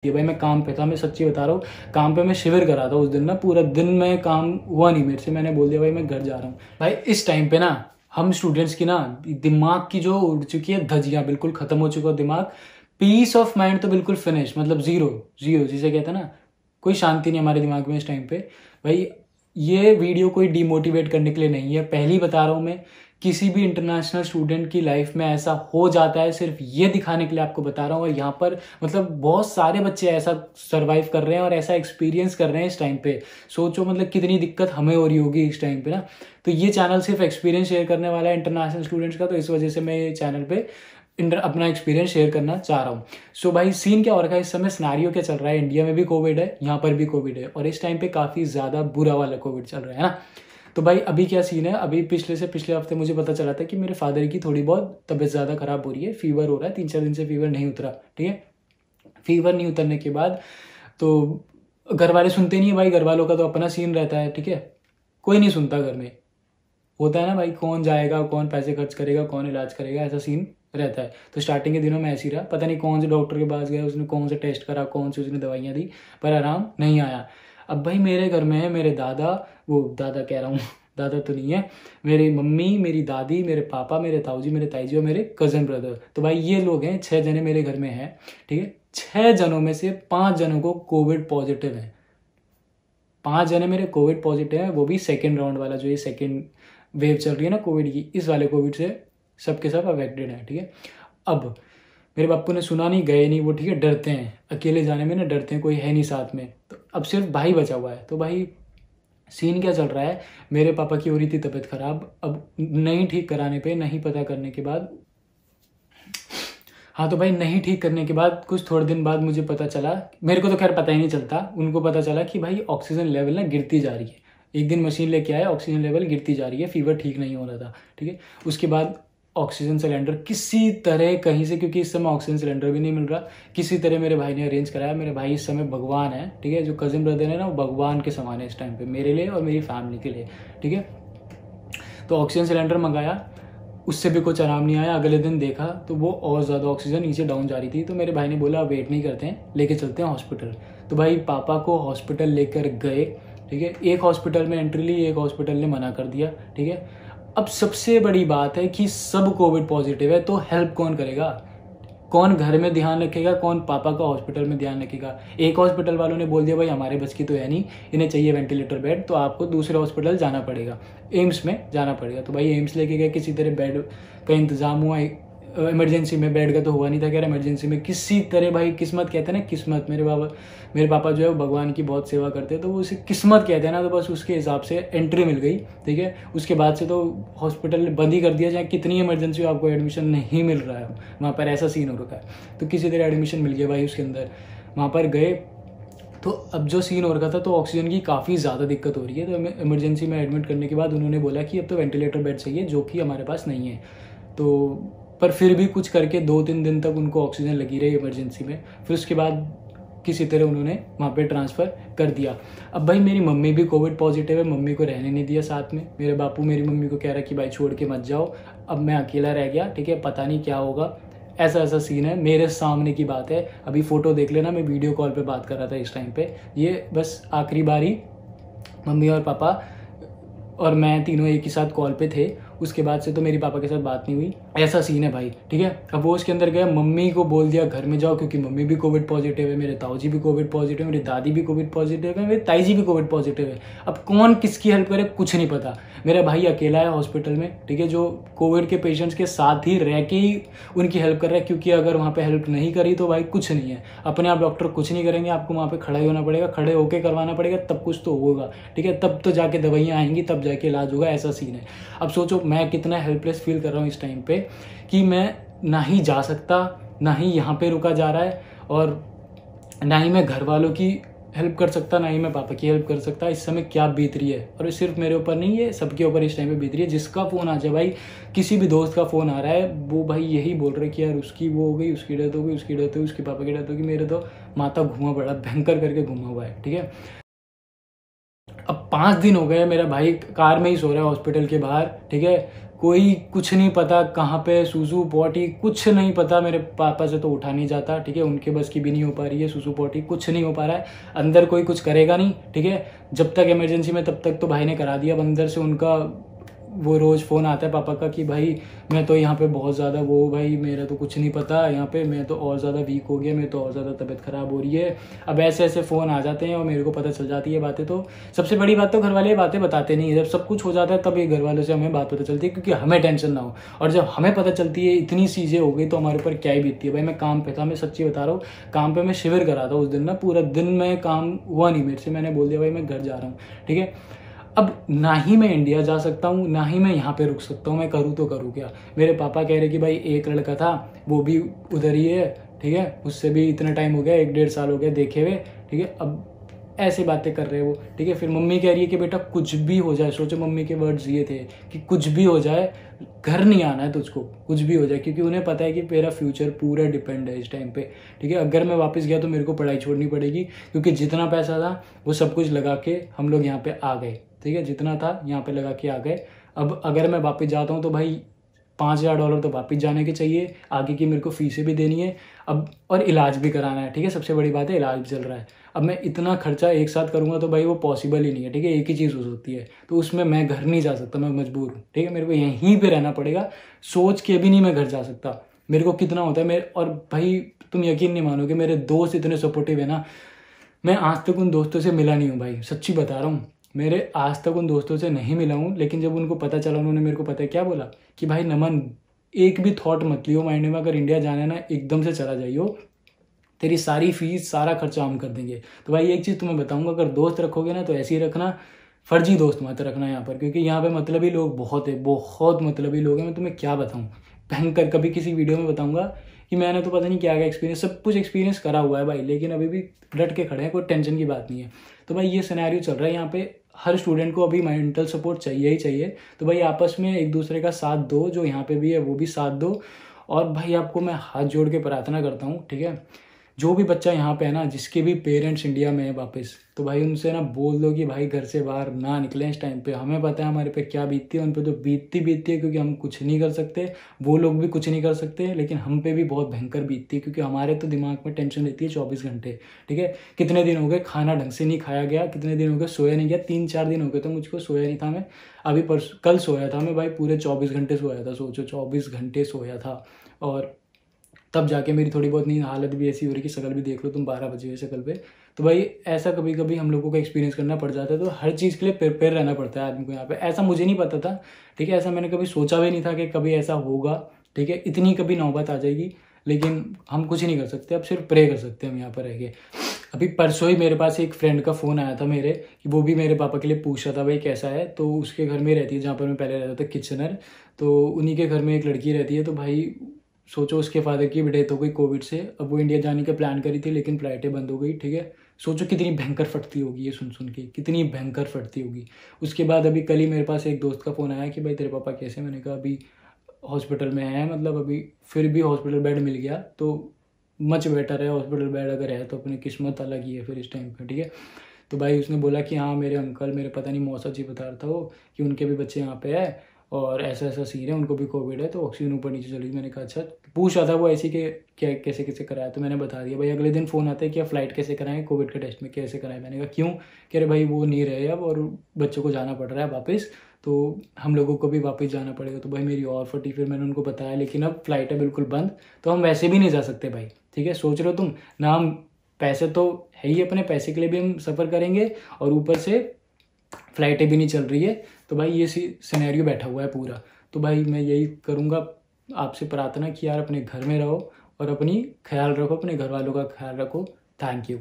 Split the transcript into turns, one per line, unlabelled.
ये भाई मैं काम पे था, मैं सच्ची बता रहा हूँ, काम पे मैं शिविर कर रहा था उस दिन ना, पूरा दिन मैं काम हुआ नहीं मेरे से, मैंने बोल दिया भाई मैं घर जा रहा हूँ। भाई इस टाइम पे ना हम स्टूडेंट्स की ना दिमाग की जो उड़ चुकी है धज्जियां, बिल्कुल खत्म हो चुका दिमाग, पीस ऑफ माइंड तो बिल्कुल फिनिश, मतलब जीरो जीरो जिसे कहते हैं ना, कोई शांति नहीं हमारे दिमाग में इस टाइम पे। भाई ये वीडियो कोई डिमोटिवेट करने के लिए नहीं है, पहली बता रहा हूँ मैं, किसी भी इंटरनेशनल स्टूडेंट की लाइफ में ऐसा हो जाता है, सिर्फ ये दिखाने के लिए आपको बता रहा हूँ। और यहाँ पर मतलब बहुत सारे बच्चे ऐसा सरवाइव कर रहे हैं और ऐसा एक्सपीरियंस कर रहे हैं इस टाइम पे। सोचो मतलब कितनी दिक्कत हमें हो रही होगी इस टाइम पे ना। तो ये चैनल सिर्फ एक्सपीरियंस शेयर करने वाला है इंटरनेशनल स्टूडेंट्स का, तो इस वजह से मैं ये चैनल पे अपना एक्सपीरियंस शेयर करना चाह रहा हूँ। सो भाई सीन क्या हो रखा है इस समय, सिनेरियो क्या चल रहा है, इंडिया में भी कोविड है, यहाँ पर भी कोविड है, और इस टाइम पे काफ़ी ज़्यादा बुरा वाला कोविड चल रहा है ना। तो भाई अभी क्या सीन है, अभी पिछले हफ्ते मुझे पता चला था कि मेरे फादर की थोड़ी बहुत तबीयत ज़्यादा खराब हो रही है, फीवर हो रहा है, 3-4 दिन से फीवर नहीं उतरा, ठीक है। फीवर नहीं उतरने के बाद तो घर वाले सुनते नहीं है भाई, घर वालों का तो अपना सीन रहता है, ठीक है, कोई नहीं सुनता घर में, होता है ना भाई, कौन जाएगा, कौन पैसे खर्च करेगा, कौन इलाज करेगा, ऐसा सीन रहता है। तो स्टार्टिंग के दिनों में ऐसे ही रहा, पता नहीं कौन से डॉक्टर के पास गया, उसने कौन से टेस्ट करा, कौन सी उसने दवाइयाँ दी, पर आराम नहीं आया। अब भाई मेरे घर में है मेरे दादा, वो दादा कह रहा हूँ दादा तो नहीं है, मेरी मम्मी, मेरी दादी, मेरे पापा, मेरे ताऊजी, मेरे ताईजी और मेरे कजन ब्रदर। तो भाई ये लोग हैं, 6 जने मेरे घर में हैं, ठीक है। 6 जनों में से 5 जनों को कोविड पॉजिटिव है, 5 जने मेरे कोविड पॉजिटिव है, वो भी सेकेंड राउंड वाला, जो ये सेकेंड वेव चल रही है ना कोविड की, इस वाले कोविड से सबके सब अफेक्टेड हैं, ठीक है। अब मेरे बापू ने सुना नहीं, गए नहीं वो, ठीक है, डरते हैं अकेले जाने में ना, डरते हैं, कोई है नहीं साथ में, तो अब सिर्फ भाई बचा हुआ है। तो भाई सीन क्या चल रहा है, मेरे पापा की हो रही थी तबीयत खराब, अब नहीं ठीक कराने पे, नहीं पता करने के बाद, हाँ तो भाई नहीं ठीक करने के बाद कुछ थोड़े दिन बाद मुझे पता चला, मेरे को तो खैर पता ही नहीं चलता, उनको पता चला कि भाई ऑक्सीजन लेवल ना गिरती जा रही है। एक दिन मशीन लेके आए, ऑक्सीजन लेवल गिरती जा रही है, फीवर ठीक नहीं हो रहा था, ठीक है। उसके बाद ऑक्सीजन सिलेंडर किसी तरह कहीं से, क्योंकि इस समय ऑक्सीजन सिलेंडर भी नहीं मिल रहा, किसी तरह मेरे भाई ने अरेंज कराया। मेरे भाई इस समय भगवान है, ठीक है, जो कजिन ब्रदर है ना, वो भगवान के समान है इस टाइम पे मेरे लिए और मेरी फैमिली के लिए, ठीक है। तो ऑक्सीजन सिलेंडर मंगाया, उससे भी कुछ आराम नहीं आया। अगले दिन देखा तो वो और ज़्यादा ऑक्सीजन नीचे डाउन जा रही थी। तो मेरे भाई ने बोला वेट नहीं करते हैं, लेके चलते हैं हॉस्पिटल। तो भाई पापा को हॉस्पिटल लेकर गए, ठीक है। एक हॉस्पिटल में एंट्री ली, एक हॉस्पिटल ने मना कर दिया, ठीक है। अब सबसे बड़ी बात है कि सब कोविड पॉजिटिव है, तो हेल्प कौन करेगा, कौन घर में ध्यान रखेगा, कौन पापा का हॉस्पिटल में ध्यान रखेगा। एक हॉस्पिटल वालों ने बोल दिया भाई हमारे बस की तो है नहीं, इन्हें चाहिए वेंटिलेटर बेड, तो आपको दूसरे हॉस्पिटल जाना पड़ेगा, एम्स में जाना पड़ेगा। तो भाई एम्स लेके गए, किसी तरह बेड का इंतजाम हुआ, इमरजेंसी में बेड का तो हुआ नहीं था, क्या इमरजेंसी में किसी तरह भाई, किस्मत कहते हैं ना, किस्मत, मेरे पापा जो है वो भगवान की बहुत सेवा करते हैं, तो वो उसे किस्मत कहते हैं ना, तो बस उसके हिसाब से एंट्री मिल गई, ठीक है। उसके बाद से तो हॉस्पिटल बंद ही कर दिया, चाहे कितनी इमरजेंसी हो, आपको एडमिशन नहीं मिल रहा है वहाँ पर, ऐसा सीन हो रखा है। तो किसी तरह एडमिशन मिल गया भाई उसके अंदर, वहाँ पर गए। तो अब जो सीन हो रखा था, तो ऑक्सीजन की काफ़ी ज़्यादा दिक्कत हो रही है, तो इमरजेंसी में एडमिट करने के बाद उन्होंने बोला कि अब तो वेंटिलेटर बेड चाहिए, जो कि हमारे पास नहीं है। तो पर फिर भी कुछ करके 2-3 दिन तक उनको ऑक्सीजन लगी रही इमरजेंसी में, फिर उसके बाद किसी तरह उन्होंने वहाँ पे ट्रांसफ़र कर दिया। अब भाई मेरी मम्मी भी कोविड पॉजिटिव है, मम्मी को रहने नहीं दिया साथ में, मेरे बापू मेरी मम्मी को कह रहा कि भाई छोड़ के मत जाओ, अब मैं अकेला रह गया, ठीक है, पता नहीं क्या होगा, ऐसा ऐसा सीन है, मेरे सामने की बात है। अभी फ़ोटो देख लेना, मैं वीडियो कॉल पे बात कर रहा था इस टाइम पे, ये बस आखिरी बारी मम्मी और पापा और मैं तीनों एक ही साथ कॉल पे थे, उसके बाद से तो मेरी पापा के साथ बात नहीं हुई, ऐसा सीन है भाई, ठीक है। अब वो उसके अंदर गया, मम्मी को बोल दिया घर में जाओ, क्योंकि मम्मी भी कोविड पॉजिटिव है, मेरे ताऊ जी भी कोविड पॉजिटिव है, मेरी दादी भी कोविड पॉजिटिव है, मेरे ताई जी भी कोविड पॉजिटिव है। अब कौन किसकी हेल्प करे कुछ नहीं पता। मेरा भाई अकेला है हॉस्पिटल में, ठीक है, जो कोविड के पेशेंट्स के साथ ही रह के ही उनकी हेल्प कर रहा है, क्योंकि अगर वहाँ पे हेल्प नहीं करी तो भाई कुछ नहीं है, अपने आप डॉक्टर कुछ नहीं करेंगे, आपको वहाँ पे खड़ा ही होना पड़ेगा, खड़े होके करवाना पड़ेगा, तब कुछ तो होगा, ठीक है, तब तो जाके दवाइयाँ आएंगी, तब जाके इलाज होगा, ऐसा सीन है। अब सोचो मैं कितना हेल्पलेस फील कर रहा हूँ इस टाइम पे, कि मैं ना ही जा सकता, ना ही यहाँ पे रुका जा रहा है, और ना ही मैं घर वालों की हेल्प कर सकता, ना ही मैं पापा की हेल्प कर सकता। इस समय क्या बीत रही है, और सिर्फ मेरे ऊपर नहीं है, सबके ऊपर इस टाइम पे बीत रही है। जिसका फ़ोन आ जाए भाई, किसी भी दोस्त का फ़ोन आ रहा है, वो भाई यही बोल रहे कि यार उसकी वो हो गई, उसकी डेथ हो गई, उसकी डेथ हो गई, उसके पापा की डेथ होगी, मेरे तो माथा घुमा पड़ा, भयंकर करके घुमा हुआ है, ठीक है। अब 5 दिन हो गए मेरा भाई कार में ही सो रहा है हॉस्पिटल के बाहर, ठीक है, कोई कुछ नहीं पता कहाँ पे सूसू पॉटी, कुछ नहीं पता। मेरे पापा से तो उठा नहीं जाता, ठीक है, उनके बस की भी नहीं हो पा रही है सूसू पॉटी, कुछ नहीं हो पा रहा है। अंदर कोई कुछ करेगा नहीं, ठीक है, जब तक इमरजेंसी में, तब तक तो भाई ने करा दिया। अब अंदर से उनका वो रोज़ फ़ोन आता है पापा का कि भाई मैं तो यहाँ पे बहुत ज़्यादा वो, भाई मेरा तो कुछ नहीं पता यहाँ पे, मैं तो और ज़्यादा वीक हो गया, मैं तो और ज़्यादा तबीयत ख़राब हो रही है। अब ऐसे ऐसे फ़ोन आ जाते हैं और मेरे को पता चल जाती है बातें। तो सबसे बड़ी बात तो घर वाले ये बातें बताते नहीं है, जब सब कुछ हो जाता है तब ये घर वालों से हमें बात पता चलती है, क्योंकि हमें टेंशन ना हो। और जब हमें पता चलती है इतनी चीज़ें हो गई तो हमारे ऊपर क्या ही बीतती है। भाई मैं काम पे था, मैं सच्ची बता रहा हूँ, काम पे मैं शिविर करा था उस दिन ना, पूरा दिन में काम हुआ नहीं मेरे से। मैंने बोल दिया भाई मैं घर जा रहा हूँ, ठीक है। अब ना ही मैं इंडिया जा सकता हूँ, ना ही मैं यहाँ पे रुक सकता हूँ, मैं करूँ तो करूँ क्या। मेरे पापा कह रहे कि भाई एक लड़का था वो भी उधर ही है, ठीक है, उससे भी इतना टाइम हो गया, 1-1.5 साल हो गया देखे हुए, ठीक है। अब ऐसी बातें कर रहे हो, ठीक है। फिर मम्मी कह रही है कि बेटा कुछ भी हो जाए, सोचो मम्मी के वर्ड्स ये थे कि कुछ भी हो जाए घर नहीं आना है तुझको, कुछ भी हो जाए, क्योंकि उन्हें पता है कि मेरा फ्यूचर पूरा डिपेंड है इस टाइम पे, ठीक है। अगर मैं वापस गया तो मेरे को पढ़ाई छोड़नी पड़ेगी, क्योंकि जितना पैसा था वो सब कुछ लगा के हम लोग यहाँ पे आ गए, ठीक है, जितना था यहाँ पे लगा के आ गए। अब अगर मैं वापस जाता हूँ तो भाई $5,000 तो वापस जाने के चाहिए, आगे की मेरे को फीसें भी देनी है अब, और इलाज भी कराना है, ठीक है। सबसे बड़ी बात है इलाज भी चल रहा है। अब मैं इतना खर्चा एक साथ करूंगा तो भाई वो पॉसिबल ही नहीं है, ठीक है। एक ही चीज़ हो सकती है, तो उसमें मैं घर नहीं जा सकता, मैं मजबूर हूँ, ठीक है। मेरे को यहीं पे रहना पड़ेगा, सोच के भी नहीं मैं घर जा सकता। मेरे को कितना होता है मेरे, और भाई तुम यकीन नहीं मानोगे, मेरे दोस्त इतने सपोर्टिव है ना, मैं आज तक उन दोस्तों से मिला नहीं हूँ भाई, सच्ची बता रहा हूँ। मेरे आज तक उन दोस्तों से नहीं मिला हूँ, लेकिन जब उनको पता चला, उन्होंने मेरे को पता है क्या बोला कि भाई नमन एक भी थॉट मत लियो माइंड में, अगर इंडिया जाना है ना एकदम से चला जाइयो, तेरी सारी फीस सारा खर्चा हम कर देंगे। तो भाई एक चीज़ तुम्हें बताऊंगा, अगर दोस्त रखोगे ना तो ऐसे ही रखना, फर्जी दोस्त मत रखना यहाँ पर, क्योंकि यहाँ पे मतलबी लोग बहुत है, बहुत मतलबी लोग हैं। मैं तुम्हें क्या बताऊँ, भयंकर, कभी किसी वीडियो में बताऊंगा कि मैंने तो पता नहीं क्या क्या एक्सपीरियंस, सब कुछ एक्सपीरियंस करा हुआ है भाई, लेकिन अभी भी डट के खड़े हैं, कोई टेंशन की बात नहीं है। तो भाई ये सिनेरियो चल रहा है यहाँ पे, हर स्टूडेंट को अभी मेंटल सपोर्ट चाहिए ही चाहिए। तो भाई आपस में एक दूसरे का साथ दो, जो यहाँ पे भी है वो भी साथ दो। और भाई आपको मैं हाथ जोड़ के प्रार्थना करता हूँ, ठीक है, जो भी बच्चा यहाँ पे है ना, जिसके भी पेरेंट्स इंडिया में है वापस, तो भाई उनसे ना बोल दो कि भाई घर से बाहर ना निकलें इस टाइम पे। हमें पता है हमारे पे क्या बीतती है, उन पे तो बीतती है, क्योंकि हम कुछ नहीं कर सकते, वो लोग भी कुछ नहीं कर सकते, लेकिन हम पे भी बहुत भयंकर बीतती है, क्योंकि हमारे तो दिमाग में टेंशन रहती है 24 घंटे, ठीक है। कितने दिन हो गए खाना ढंग से नहीं खाया गया, कितने दिन हो गए सोया नहीं गया, 3-4 दिन हो गए तो मुझको सोया नहीं था मैं। अभी कल सोया था मैं भाई, पूरे 24 घंटे सोया था, सोचो 24 घंटे सोया था। और तब जाके मेरी थोड़ी बहुत नींद, हालत भी ऐसी हो रही कि शक्ल भी देख लो तुम, 12 बजे हुए शक्ल पे। तो भाई ऐसा कभी कभी हम लोगों को एक्सपीरियंस करना पड़ जाता है, तो हर चीज़ के लिए प्रिपेयर रहना पड़ता है आदमी को यहाँ पे। ऐसा मुझे नहीं पता था, ठीक है, ऐसा मैंने कभी सोचा भी नहीं था कि कभी ऐसा होगा, ठीक है, इतनी कभी नौबत आ जाएगी, लेकिन हम कुछ नहीं कर सकते, अब सिर्फ प्रे कर सकते हैं हम यहाँ पर रह के। अभी परसों ही मेरे पास एक फ्रेंड का फ़ोन आया था मेरे, कि वो भी मेरे पापा के लिए पूछ रहा था भाई कैसा है। तो उसके घर में रहती है जहाँ पर मैं पहले रहता था, किचनर, तो उन्हीं के घर में एक लड़की रहती है। तो भाई सोचो उसके फादर की भी डेथ हो गई कोविड से, अब वो इंडिया जाने का प्लान करी थी लेकिन फ्लाइटें बंद हो गई, ठीक है। सोचो कितनी भयंकर फटती होगी ये सुन सुन के, कितनी भयंकर फटती होगी। उसके बाद अभी कल ही मेरे पास एक दोस्त का फ़ोन आया कि भाई तेरे पापा कैसे, मैंने कहा अभी हॉस्पिटल में है, मतलब अभी फिर भी हॉस्पिटल बेड मिल गया तो मच बेटर है, हॉस्पिटल बेड अगर है तो अपनी किस्मत अलग ही है फिर इस टाइम पर, ठीक है। तो भाई उसने बोला कि हाँ मेरे अंकल, मेरे पता नहीं मौसा जी बता रहा था वो, कि उनके भी बच्चे यहाँ पे है और ऐसा ऐसा सीन है, उनको भी कोविड है, तो ऑक्सीजन ऊपर नीचे चली। मैंने कहा अच्छा, पूछ रहा था वो ऐसी कि क्या कैसे कैसे कराया, तो मैंने बता दिया। भाई अगले दिन फ़ोन आता है कि आप फ्लाइट कैसे कराएं, कोविड के टेस्ट में कैसे कराएं। मैंने कहा क्यों, कह रहे भाई वो नहीं रहे अब और बच्चों को जाना पड़ रहा है वापस, तो हम लोगों को भी वापस जाना पड़ेगा। तो भाई मेरी और फटी, फिर मैंने उनको बताया लेकिन अब फ्लाइट है बिल्कुल बंद, तो हम वैसे भी नहीं जा सकते भाई, ठीक है। सोच रहे हो तुम ना, हम पैसे तो है ही, अपने पैसे के लिए भी हम सफ़र करेंगे और ऊपर से फ्लाइटें भी नहीं चल रही है। तो भाई ये सिनेरियो बैठा हुआ है पूरा। तो भाई मैं यही करूँगा आपसे प्रार्थना कि यार अपने घर में रहो और अपनी ख्याल रखो, अपने घर वालों का ख्याल रखो। Thank you.